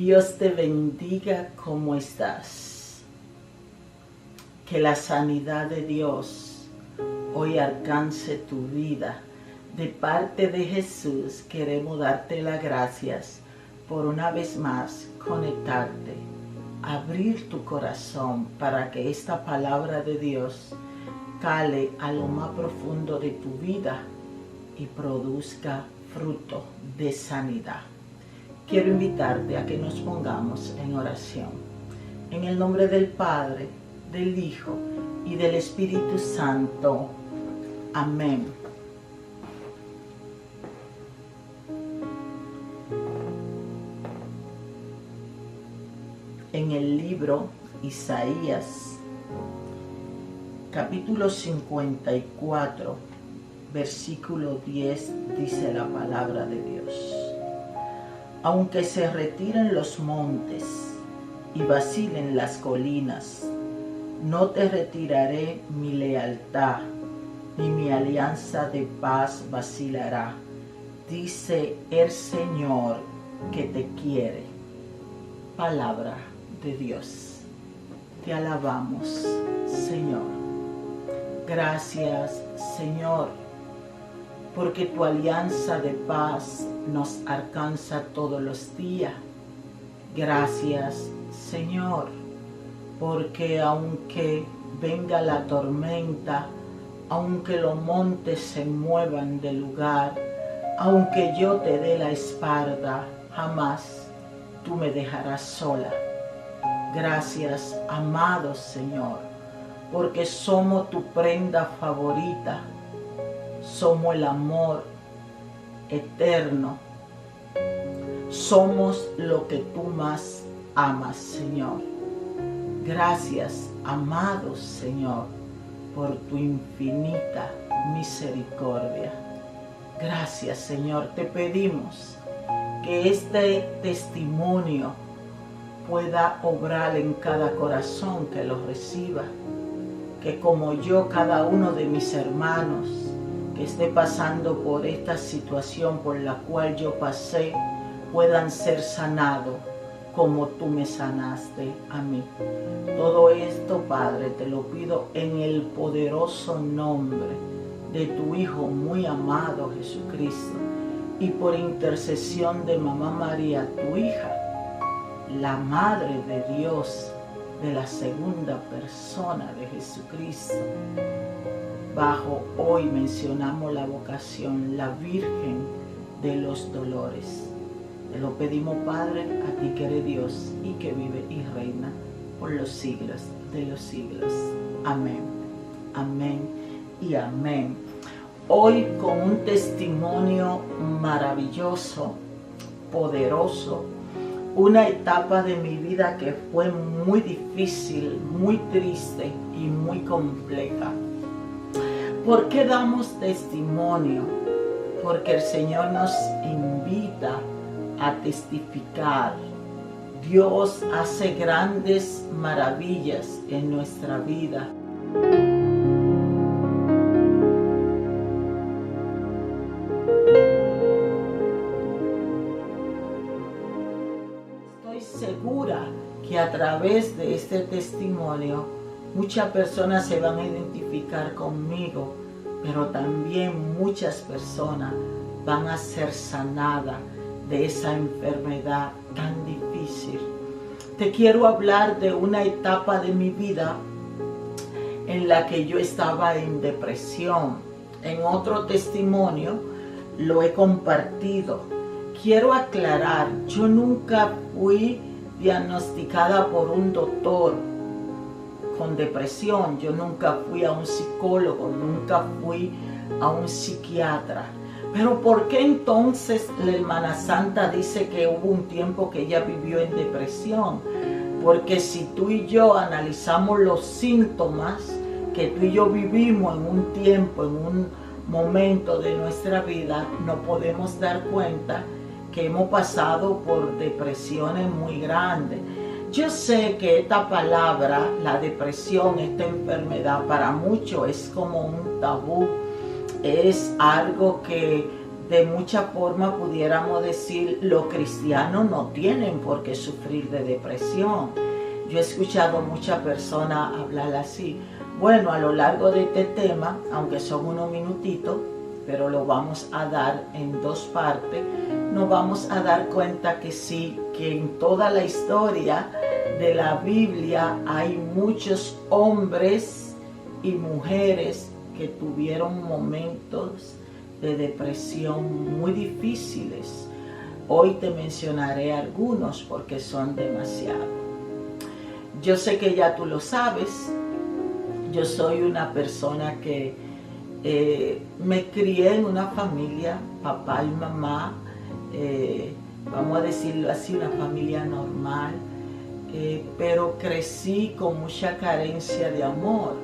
Dios te bendiga. ¿Cómo estás? Que la sanidad de Dios hoy alcance tu vida. De parte de Jesús queremos darte las gracias por una vez más conectarte, abrir tu corazón para que esta palabra de Dios cale a lo más profundo de tu vida y produzca fruto de sanidad. Quiero invitarte a que nos pongamos en oración. En el nombre del Padre, del Hijo y del Espíritu Santo. Amén. En el libro Isaías, capítulo 54, versículo 10, dice la palabra de Dios. Aunque se retiren los montes y vacilen las colinas, no te retiraré mi lealtad, ni mi alianza de paz vacilará, dice el Señor que te quiere. Palabra de Dios. Te alabamos, Señor. Gracias, Señor, porque tu alianza de paz nos alcanza todos los días. Gracias, Señor, porque aunque venga la tormenta, aunque los montes se muevan de lugar, aunque yo te dé la espalda, jamás tú me dejarás sola. Gracias, amado Señor, porque somos tu prenda favorita. Somos el amor eterno. Somos lo que tú más amas, Señor. Gracias, amado Señor, por tu infinita misericordia. Gracias, Señor. Te pedimos que este testimonio pueda obrar en cada corazón que lo reciba. Que como yo, cada uno de mis hermanos que esté pasando por esta situación por la cual yo pasé, puedan ser sanados como tú me sanaste a mí. Todo esto, Padre, te lo pido en el poderoso nombre de tu Hijo muy amado Jesucristo y por intercesión de Mamá María, tu hija, la Madre de Dios, de la segunda persona de Jesucristo. Bajo hoy mencionamos la vocación, la Virgen de los Dolores. Te lo pedimos, Padre, a ti que eres Dios y que vive y reina por los siglos de los siglos. Amén, amén y amén. Hoy con un testimonio maravilloso, poderoso, una etapa de mi vida que fue muy difícil, muy triste y muy compleja. ¿Por qué damos testimonio? Porque el Señor nos invita a testificar. Dios hace grandes maravillas en nuestra vida. Estoy segura que a través de este testimonio muchas personas se van a identificar conmigo, pero también muchas personas van a ser sanadas de esa enfermedad tan difícil. Te quiero hablar de una etapa de mi vida en la que yo estaba en depresión. En otro testimonio lo he compartido. Quiero aclarar, yo nunca fui diagnosticada por un doctor con depresión. Yo nunca fui a un psicólogo, nunca fui a un psiquiatra. Pero ¿por qué entonces la hermana Santa dice que hubo un tiempo que ella vivió en depresión? Porque si tú y yo analizamos los síntomas que tú y yo vivimos en un tiempo, en un momento de nuestra vida, nos podemos dar cuenta que hemos pasado por depresiones muy grandes. Yo sé que esta palabra, la depresión, esta enfermedad, para muchos es como un tabú. Es algo que de mucha forma pudiéramos decir, los cristianos no tienen por qué sufrir de depresión. Yo he escuchado muchas personas hablar así. Bueno, a lo largo de este tema, aunque son unos minutitos, pero lo vamos a dar en dos partes, nos vamos a dar cuenta que sí, que en toda la historia de la Biblia hay muchos hombres y mujeres que tuvieron momentos de depresión muy difíciles. Hoy te mencionaré algunos porque son demasiados. Yo sé que ya tú lo sabes. Yo soy una persona que me crié en una familia, papá y mamá, vamos a decirlo así, una familia normal, pero crecí con mucha carencia de amor.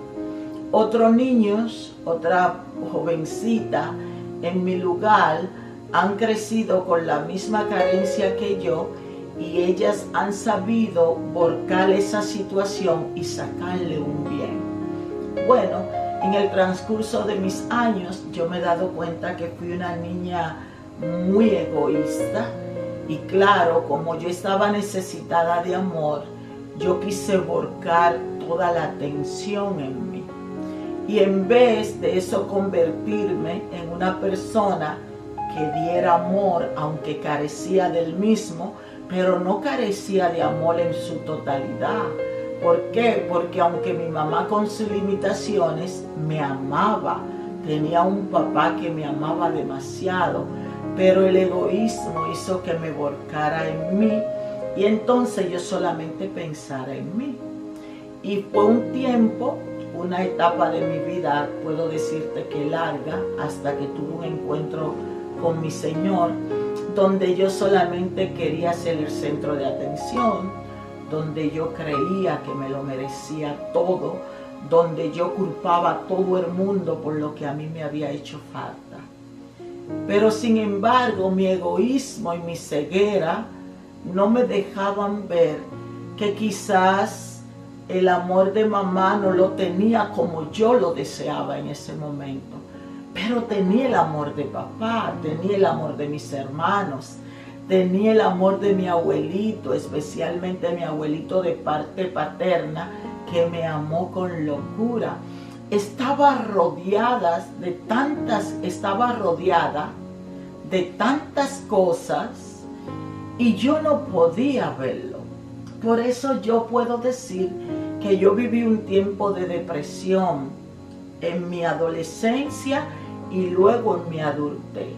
Otros niños, otra jovencita en mi lugar, han crecido con la misma carencia que yo y ellas han sabido volcar esa situación y sacarle un bien. Bueno, en el transcurso de mis años yo me he dado cuenta que fui una niña muy egoísta y claro, como yo estaba necesitada de amor, yo quise volcar toda la atención en mí. Y en vez de eso convertirme en una persona que diera amor, aunque carecía del mismo, pero no carecía de amor en su totalidad. ¿Por qué? Porque aunque mi mamá con sus limitaciones me amaba, tenía un papá que me amaba demasiado, pero el egoísmo hizo que me volcara en mí y entonces yo solamente pensara en mí. Y fue un tiempo, una etapa de mi vida, puedo decirte que larga, hasta que tuve un encuentro con mi Señor, donde yo solamente quería ser el centro de atención, donde yo creía que me lo merecía todo, donde yo culpaba a todo el mundo por lo que a mí me había hecho falta. Pero sin embargo, mi egoísmo y mi ceguera no me dejaban ver que quizás el amor de mamá no lo tenía como yo lo deseaba en ese momento, pero tenía el amor de papá, tenía el amor de mis hermanos, tenía el amor de mi abuelito, especialmente mi abuelito de parte paterna, que me amó con locura. Estaba rodeada de tantas cosas y yo no podía verlo. Por eso yo puedo decir que yo viví un tiempo de depresión en mi adolescencia y luego en mi adultez.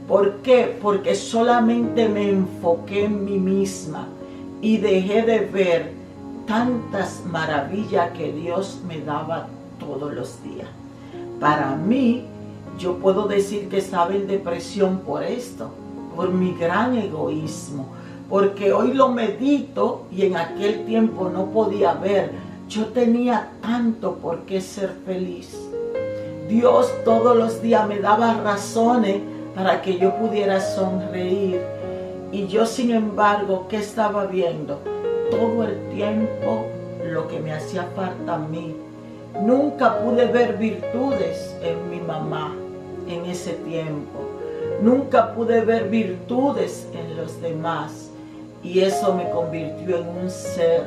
¿Por qué? Porque solamente me enfoqué en mí misma y dejé de ver tantas maravillas que Dios me daba todos los días. Para mí, yo puedo decir que estaba en depresión por esto, por mi gran egoísmo, porque hoy lo medito y en aquel tiempo no podía ver. Yo tenía tanto por qué ser feliz. Dios todos los días me daba razones para que yo pudiera sonreír. Y yo, sin embargo, ¿qué estaba viendo? Todo el tiempo lo que me hacía falta a mí. Nunca pude ver virtudes en mi mamá en ese tiempo. Nunca pude ver virtudes en los demás. Y eso me convirtió en un ser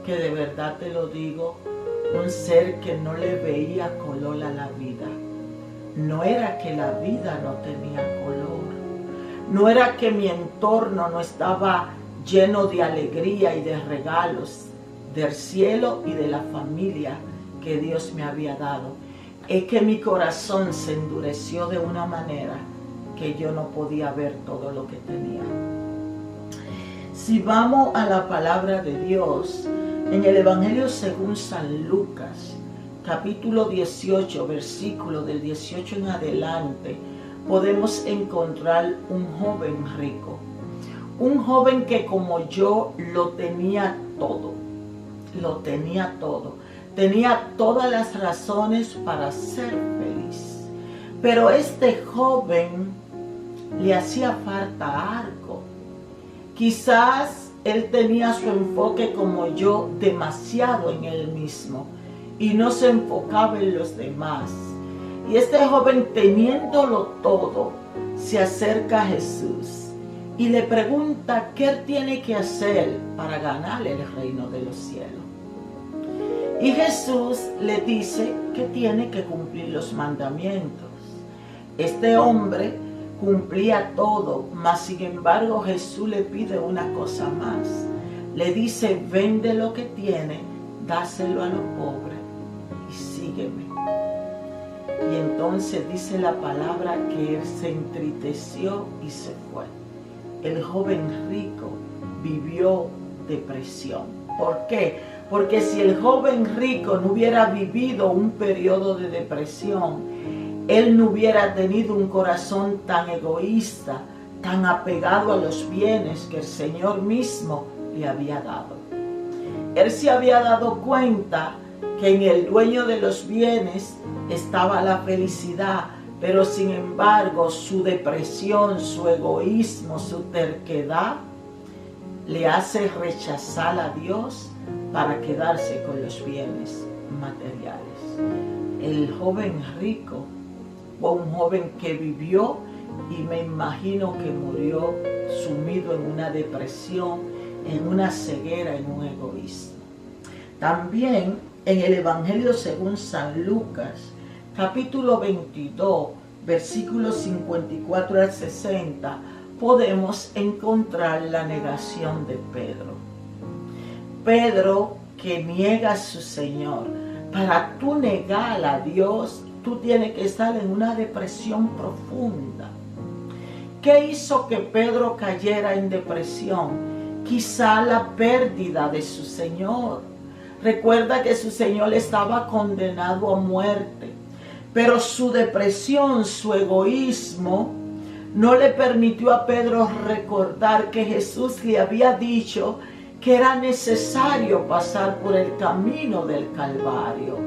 que de verdad te lo digo, un ser que no le veía color a la vida. No era que la vida no tenía color. No era que mi entorno no estaba lleno de alegría y de regalos del cielo y de la familia que Dios me había dado. Es que mi corazón se endureció de una manera que yo no podía ver todo lo que tenía. Si vamos a la palabra de Dios, en el Evangelio según San Lucas, capítulo 18, versículo del 18 en adelante, podemos encontrar un joven rico. Un joven que como yo lo tenía todo. Lo tenía todo. Tenía todas las razones para ser feliz. Pero este joven le hacía falta algo. Quizás él tenía su enfoque como yo demasiado en él mismo y no se enfocaba en los demás. Y este joven, teniéndolo todo, se acerca a Jesús y le pregunta qué él tiene que hacer para ganar el reino de los cielos. Y Jesús le dice que tiene que cumplir los mandamientos. Este hombre cumplía todo, mas sin embargo Jesús le pide una cosa más. Le dice: vende lo que tiene, dáselo a los pobres y sígueme. Y entonces dice la palabra que él se entristeció y se fue. El joven rico vivió depresión. ¿Por qué? Porque si el joven rico no hubiera vivido un periodo de depresión, él no hubiera tenido un corazón tan egoísta, tan apegado a los bienes que el Señor mismo le había dado. Él se había dado cuenta que en el dueño de los bienes estaba la felicidad, pero sin embargo su depresión, su egoísmo, su terquedad le hace rechazar a Dios para quedarse con los bienes materiales. El joven rico fue un joven que vivió y me imagino que murió sumido en una depresión, en una ceguera, en un egoísmo. También en el Evangelio según San Lucas, capítulo 22, versículos 54 al 60, podemos encontrar la negación de Pedro. Pedro, que niega a su Señor. Para tú negar a Dios, tú tienes que estar en una depresión profunda. ¿Qué hizo que Pedro cayera en depresión? Quizá la pérdida de su Señor. Recuerda que su Señor estaba condenado a muerte, pero su depresión, su egoísmo, no le permitió a Pedro recordar que Jesús le había dicho que era necesario pasar por el camino del Calvario,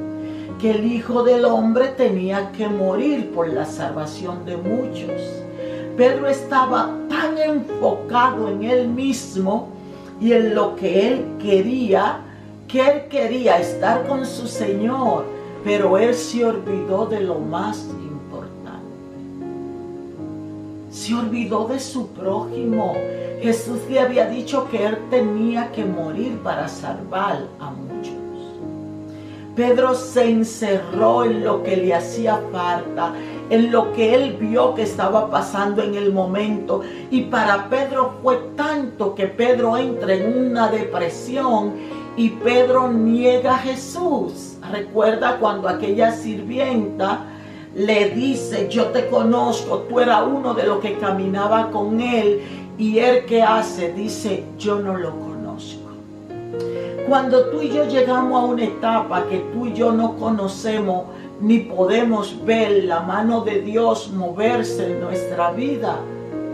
que el Hijo del Hombre tenía que morir por la salvación de muchos. Pedro estaba tan enfocado en él mismo y en lo que él quería estar con su Señor, pero él se olvidó de lo más importante. Se olvidó de su prójimo. Jesús le había dicho que él tenía que morir para salvar a muchos. Pedro se encerró en lo que le hacía falta, en lo que él vio que estaba pasando en el momento. Y para Pedro fue tanto que Pedro entra en una depresión y Pedro niega a Jesús. Recuerda cuando aquella sirvienta le dice: yo te conozco, tú eras uno de los que caminaba con él. Y él, ¿qué hace? Dice: yo no lo conozco. Cuando tú y yo llegamos a una etapa que tú y yo no conocemos ni podemos ver la mano de Dios moverse en nuestra vida,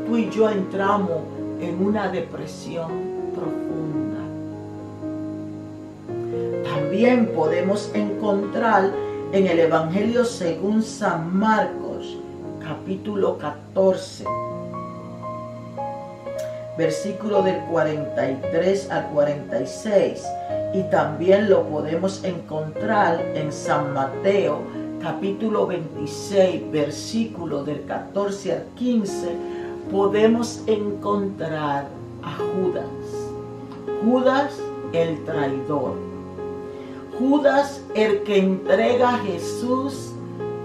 tú y yo entramos en una depresión profunda. También podemos encontrar en el Evangelio según San Marcos, capítulo 14, versículo del 43 al 46, y también lo podemos encontrar en San Mateo, capítulo 26, versículo del 14 al 15, podemos encontrar a Judas. Judas el traidor. Judas el que entrega a Jesús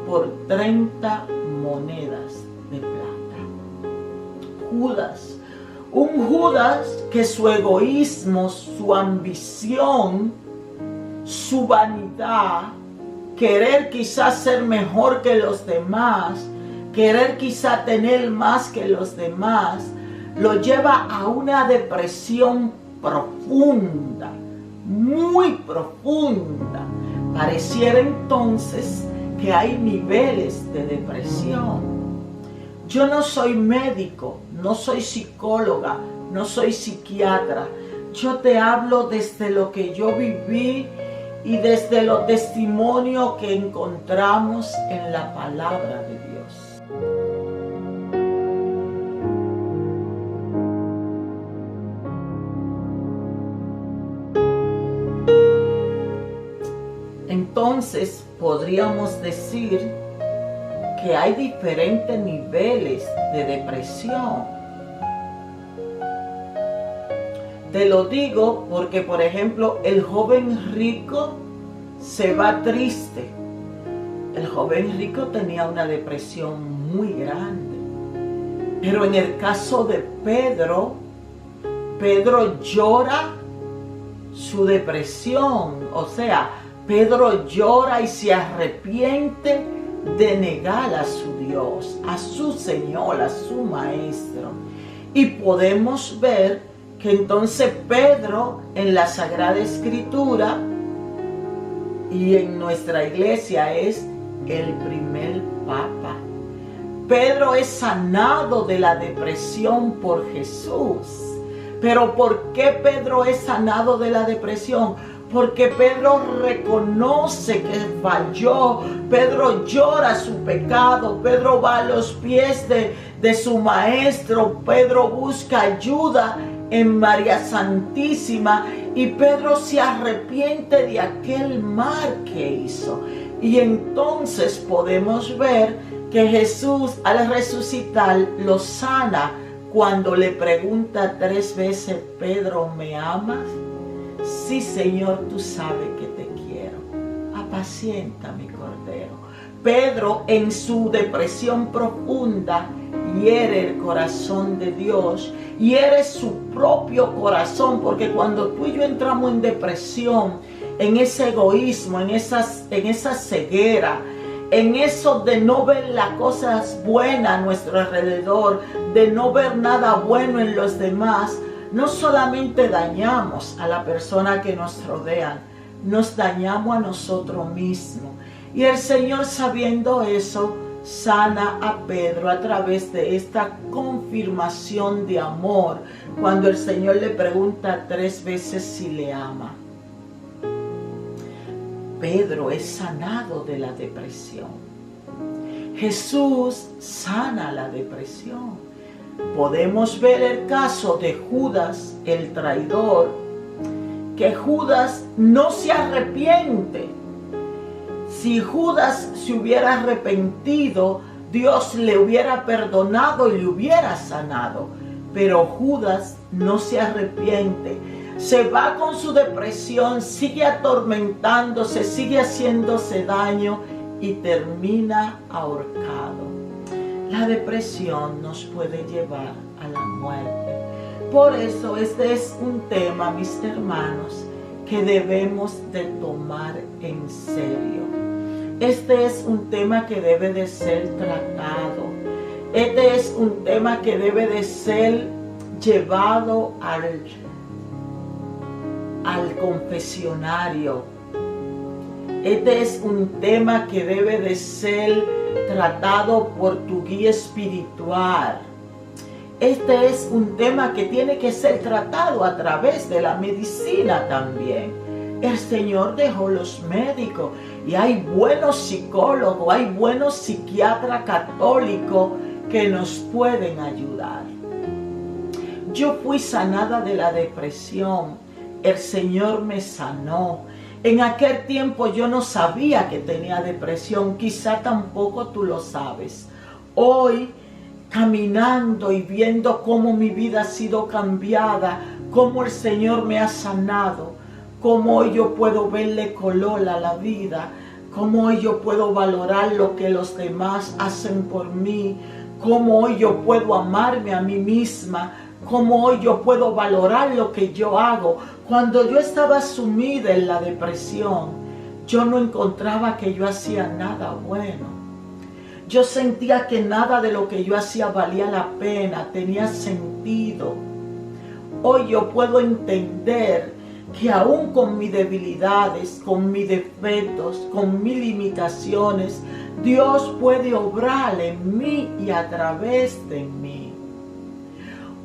por 30 monedas de plata. Judas. Un Judas que su egoísmo, su ambición, su vanidad, querer quizás ser mejor que los demás, querer quizás tener más que los demás, lo lleva a una depresión profunda, muy profunda. Pareciera entonces que hay niveles de depresión. Yo no soy médico, no soy psicóloga, no soy psiquiatra. Yo te hablo desde lo que yo viví y desde los testimonios que encontramos en la palabra de Dios. Entonces podríamos decir que hay diferentes niveles de depresión. Te lo digo porque, por ejemplo, el joven rico se va triste. El joven rico tenía una depresión muy grande. Pero en el caso de Pedro, Pedro llora su depresión. O sea, Pedro llora y se arrepiente de negar a su Dios, a su Señor, a su Maestro. Y podemos ver que entonces Pedro en la Sagrada Escritura y en nuestra iglesia es el primer papa. Pedro es sanado de la depresión por Jesús. Pero ¿por qué Pedro es sanado de la depresión? Porque Pedro reconoce que falló, Pedro llora su pecado, Pedro va a los pies de su Maestro, Pedro busca ayuda en María Santísima y Pedro se arrepiente de aquel mal que hizo. Y entonces podemos ver que Jesús al resucitar lo sana cuando le pregunta 3 veces: Pedro, ¿me amas? Sí, Señor, tú sabes que te quiero. Apacienta mi cordero. Pedro, en su depresión profunda, hiere el corazón de Dios, hiere su propio corazón, porque cuando tú y yo entramos en depresión, en ese egoísmo, en esa ceguera, en eso de no ver las cosas buenas a nuestro alrededor, de no ver nada bueno en los demás, no solamente dañamos a la persona que nos rodea, nos dañamos a nosotros mismos. Y el Señor, sabiendo eso, sana a Pedro a través de esta confirmación de amor, cuando el Señor le pregunta 3 veces si le ama. Pedro es sanado de la depresión. Jesús sana la depresión. Podemos ver el caso de Judas, el traidor, que Judas no se arrepiente. Si Judas se hubiera arrepentido, Dios le hubiera perdonado y le hubiera sanado. Pero Judas no se arrepiente. Se va con su depresión, sigue atormentándose, sigue haciéndose daño y termina ahorcado. La depresión nos puede llevar a la muerte. Por eso este es un tema, mis hermanos, que debemos de tomar en serio. Este es un tema que debe de ser tratado. Este es un tema que debe de ser llevado al confesionario. Este es un tema que debe de ser tratado por tu guía espiritual. Este es un tema que tiene que ser tratado a través de la medicina también. El Señor dejó los médicos y hay buenos psicólogos, hay buenos psiquiatras católicos que nos pueden ayudar. Yo fui sanada de la depresión. El Señor me sanó. En aquel tiempo yo no sabía que tenía depresión, quizá tampoco tú lo sabes. Hoy, caminando y viendo cómo mi vida ha sido cambiada, cómo el Señor me ha sanado, cómo hoy yo puedo verle color a la vida, cómo hoy yo puedo valorar lo que los demás hacen por mí, cómo hoy yo puedo amarme a mí misma, cómo hoy yo puedo valorar lo que yo hago. Cuando yo estaba sumida en la depresión, yo no encontraba que yo hacía nada bueno. Yo sentía que nada de lo que yo hacía valía la pena, tenía sentido. Hoy yo puedo entender que aún con mis debilidades, con mis defectos, con mis limitaciones, Dios puede obrar en mí y a través de mí.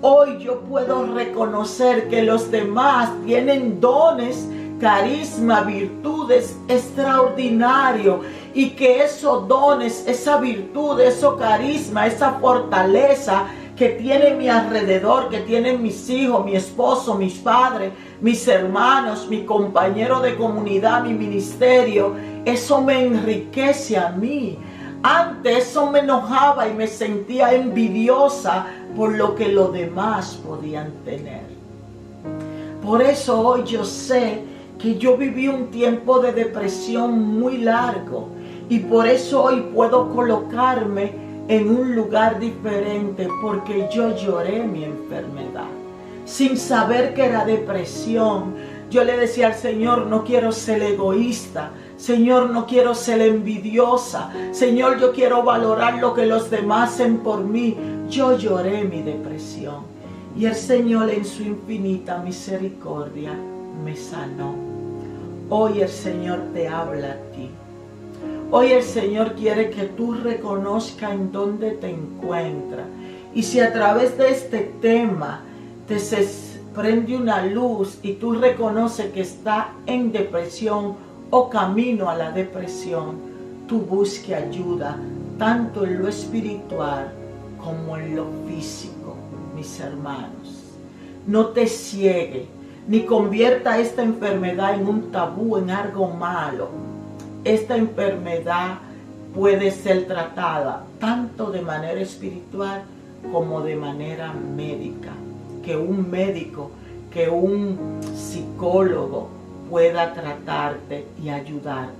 Hoy yo puedo reconocer que los demás tienen dones, carisma, virtudes extraordinarios y que esos dones, esa virtud, ese carisma, esa fortaleza que tiene mi alrededor, que tienen mis hijos, mi esposo, mis padres, mis hermanos, mi compañero de comunidad, mi ministerio, eso me enriquece a mí. Antes eso me enojaba y me sentía envidiosa por lo que los demás podían tener. Por eso hoy yo sé que yo viví un tiempo de depresión muy largo y por eso hoy puedo colocarme en un lugar diferente, porque yo lloré mi enfermedad sin saber que era depresión. Yo le decía al Señor, no quiero ser egoísta, Señor, no quiero ser envidiosa, Señor, yo quiero valorar lo que los demás hacen por mí. Yo lloré mi depresión y el Señor en su infinita misericordia me sanó. Hoy el Señor te habla a ti. Hoy el Señor quiere que tú reconozcas en dónde te encuentras. Y si a través de este tema te se prende una luz y tú reconoces que está en depresión o camino a la depresión, tú busque ayuda tanto en lo espiritual como en lo físico, mis hermanos. No te ciegue ni convierta esta enfermedad en un tabú, en algo malo. Esta enfermedad puede ser tratada tanto de manera espiritual como de manera médica. Que un médico, que un psicólogo pueda tratarte y ayudarte,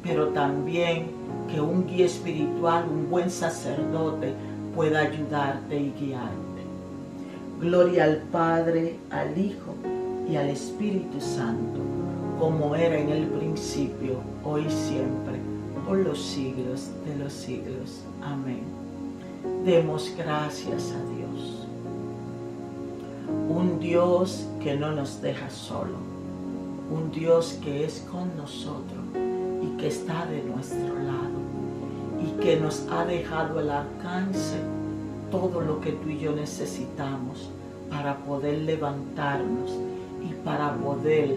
pero también que un guía espiritual, un buen sacerdote pueda ayudarte y guiarte. Gloria al Padre, al Hijo y al Espíritu Santo, como era en el principio, hoy y siempre, por los siglos de los siglos. Amén. Demos gracias a Dios. Un Dios que no nos deja solo. Un Dios que es con nosotros y que está de nuestro lado. Y que nos ha dejado al alcance todo lo que tú y yo necesitamos para poder levantarnos y para poder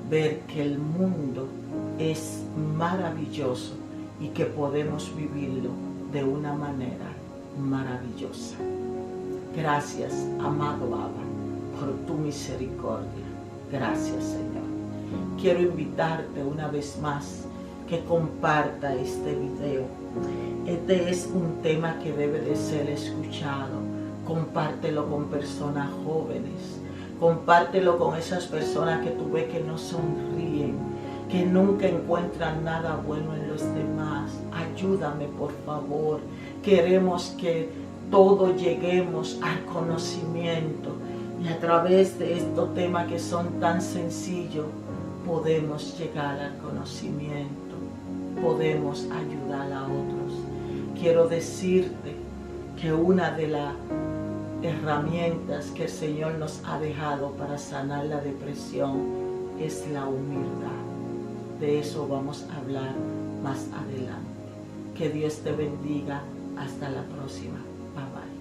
ver que el mundo es maravilloso y que podemos vivirlo de una manera maravillosa. Gracias, amado Abba, por tu misericordia. Gracias, Señor. Quiero invitarte una vez más que comparta este video. Este es un tema que debe de ser escuchado. Compártelo con personas jóvenes. Compártelo con esas personas que tú ves que no sonríen, que nunca encuentran nada bueno en los demás. Ayúdame, por favor. Queremos que todos lleguemos al conocimiento y a través de estos temas que son tan sencillos podemos llegar al conocimiento, podemos ayudar a otros. Quiero decirte que una de las herramientas que el Señor nos ha dejado para sanar la depresión es la humildad. De eso vamos a hablar más adelante. Que Dios te bendiga. Hasta la próxima. Bye bye.